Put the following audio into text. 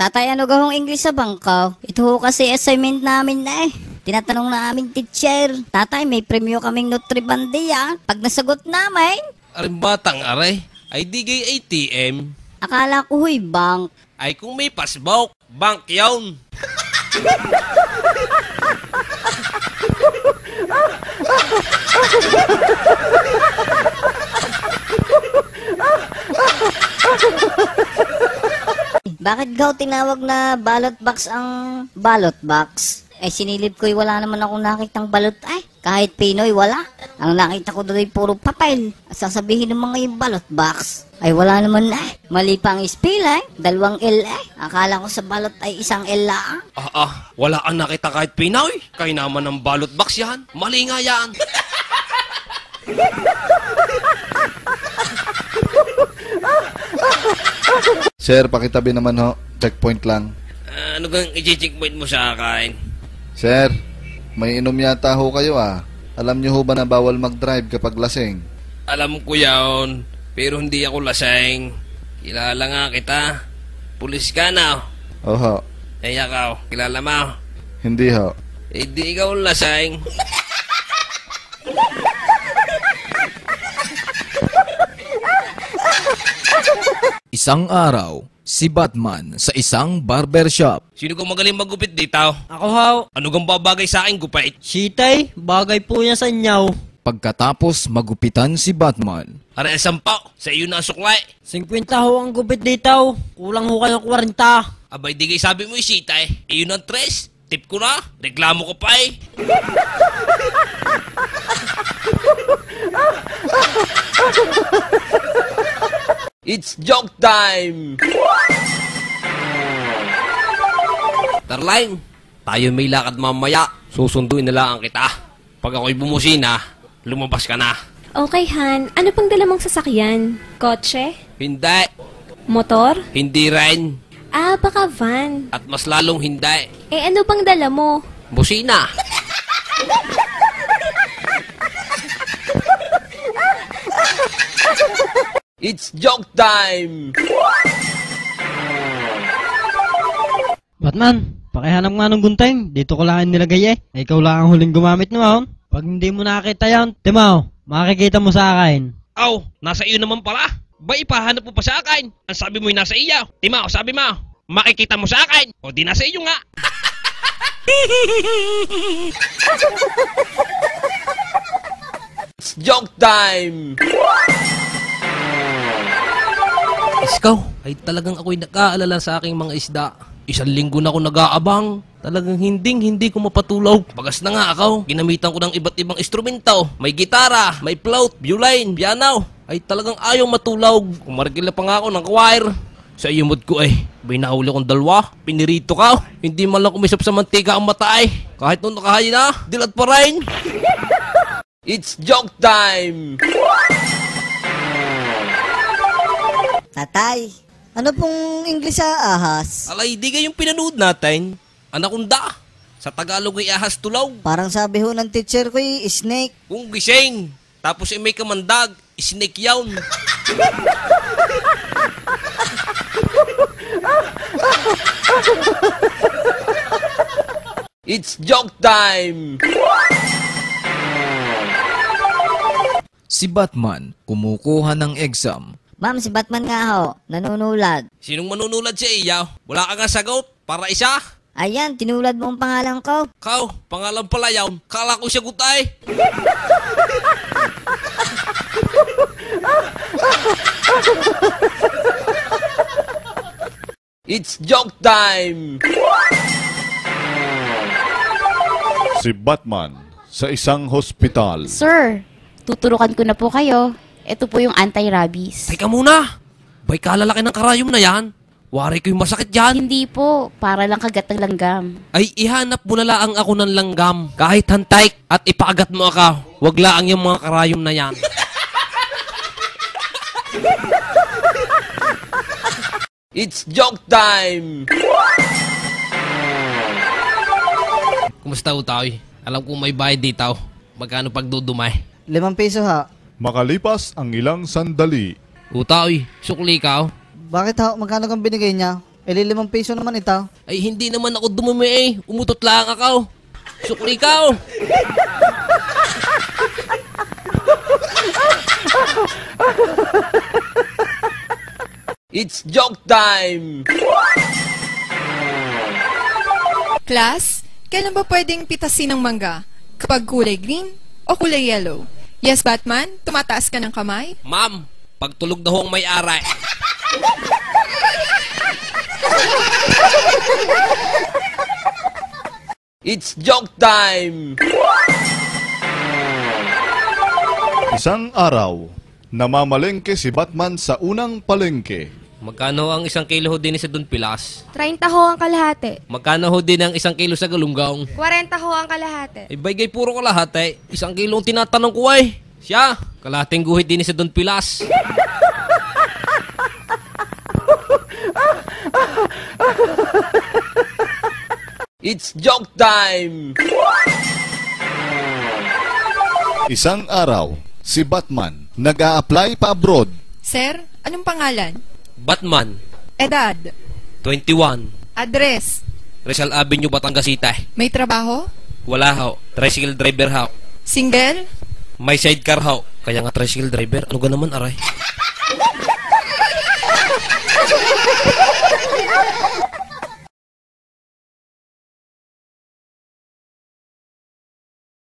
Tatay, ano gahong English sa bangkaw? Ito ho kasi assignment namin na eh. Tinatanong na aming teacher. Tatay, may premyo kaming Nutribandi ah. Pag nasagot namin. Aring batang aray, ay di gay ATM. Akala ko huy, bank. Ay kung may pasbok, bank yawn. Bakit gaw tinawag na ballot box ang ballot box? Eh sinilip ko'y wala naman akong nakitang balot ay. Kahit Pinoy wala. Ang nakita ko doon ay puro papel. At sasabihin ng mga yung ballot box. Ay wala naman eh. Mali pa ang spell eh. 2 L eh. Akala ko sa balot ay 1 L lang. Wala kang nakita kahit Pinoy. Kaya naman ang ballot box yan. Mali nga yan. Sir, pakitabi naman ho. Checkpoint lang. Ano kang i-checkpoint mo sa akin? Sir, may inom yata ho kayo ah. Alam niyo ho ba na bawal mag-drive kapag lasing? Alam ko yaon, pero hindi ako lasing. Kilala nga kita. Pulis ka na. Oho. Eh ikaw, kilala mo? Hindi ho. Eh di ikaw lasing. Isang araw, si Batman sa isang barbershop. Sino kang magaling maggupit dito? Ako haw. Ano kang babagay sa akin gupit? Sitay, bagay po niya sa inyaw. Pagkatapos magupitan si Batman, Aray ang sampaw, sa iyo na suklay. 50 ho ang gupit dito. Kulang ho kayo 40. Abay di kayo sabi mo isitay. Iyon ang tres. Tip ko na. Reklamo ko pa eh. It's joke time! Tarline, tayo may lakad mamaya. Susunduin na lang kita. Pag ako'y bumusina, lumabas ka na. Okay, Han. Ano pang dala mong sasakyan? Kotse? Hindi. Motor? Hindi rin. Baka van. At mas lalong hindi. Eh, ano pang dala mo? Busina. It's joke time! Batman, pakihanap nga ng gunting. Dito ko lang nilagay eh. Ikaw lang ang huling gumamit naman. Pag hindi mo nakita yan, Timaw, makikita mo sa akin. Aw, nasa iyo naman pala. Ba ipahanap mo pa sa akin? Ang sabi mo'y nasa iyo. Timaw, sabi mo, makikita mo sa akin. O di nasa iyo nga. It's joke time! Iskaw, ay talagang ako'y nag-aalala sa aking mga isda. 1 linggo na ako nag-aabang. Talagang hindi ko mapatulog. Bagas na nga ako. Ginamitan ko ng iba't ibang instrumento. May gitara, may flute, violin, piano. Ay talagang ayaw matulog. Kumargila pa nga ako ng choir. Sa iyo mood ko eh. May nahuli kong 2. Pinirito ka. Hindi man lang kumisap sa mantika ang mata eh. Kahit nung nakahayin na, dilat pa rin. It's joke time! Tatay, ano pong English sa ahas? Alay, di kayong pinanood natin. Anakunda. Sa Tagalog ay ahas tulaw. Parang sabi ho ng teacher ko snake. Kung gising. Tapos may kamandag. Snake yawn. It's joke time! si Batman kumukuha ng exam. Ma'am, si Batman nga ho, nanunulad. Sinong manunulad sa iya? Wala ka nga sagot. Para isa? Ayan, tinulad mo ang pangalan ko. Kau, pangalan pala yawn. Kala ko siya gutay. It's joke time! Si Batman sa isang hospital. Sir, tuturukan ko na po kayo. Ito po yung anti-rabies. Teka muna! Bay kalalaki ng karayom na yan. Wari ko yung masakit yan. Hindi po, para lang kagat ng langgam. Ay ihanap mo na lang ako ng langgam. Kahit hantay at ipaagat mo ako. Wag laang yung mga karayom na yan. It's joke time! Kumusta utaw? Alam ko may bayad dito. Magkano pagdudumay? 5 piso ha. Makalipas ang ilang sandali. Utaw, sukli ka. Bakit ha? Magkano kang binigay niya? 5 piso naman ito. Ay, hindi naman ako dumumi eh. Umutot lang ako. Sukli ka oh. It's joke time! Class, kailan ba pwedeng pitasin ng mangga? Kapag kulay green o kulay yellow? Yes, Batman? Tumataas ka ng kamay? Ma'am, pagtulog na ho ang may-ari. It's joke time! Isang araw, namamalengke si Batman sa unang palengke. Magkano ang 1 kilo ho din sa Don Pilas? 30 ho ang kalahati. Magkano ho din ang 1 kilo sa Galunggong? 40 ho ang kalahati. Ay, bagay puro kalahati. 1 kilo ang tinatanong ko ay. Siya, kalahating guhit din sa Don Pilas. It's joke time! Isang araw, si Batman nag-a-apply pa abroad. Sir, anong pangalan? Batman, Edad? 21. Address? Rizal Avenue, Batangas City. May trabaho? Wala ho. Tricycle driver ho. Single? May sidecar ho. Kaya nga tricycle driver. Ano ga naman, aray?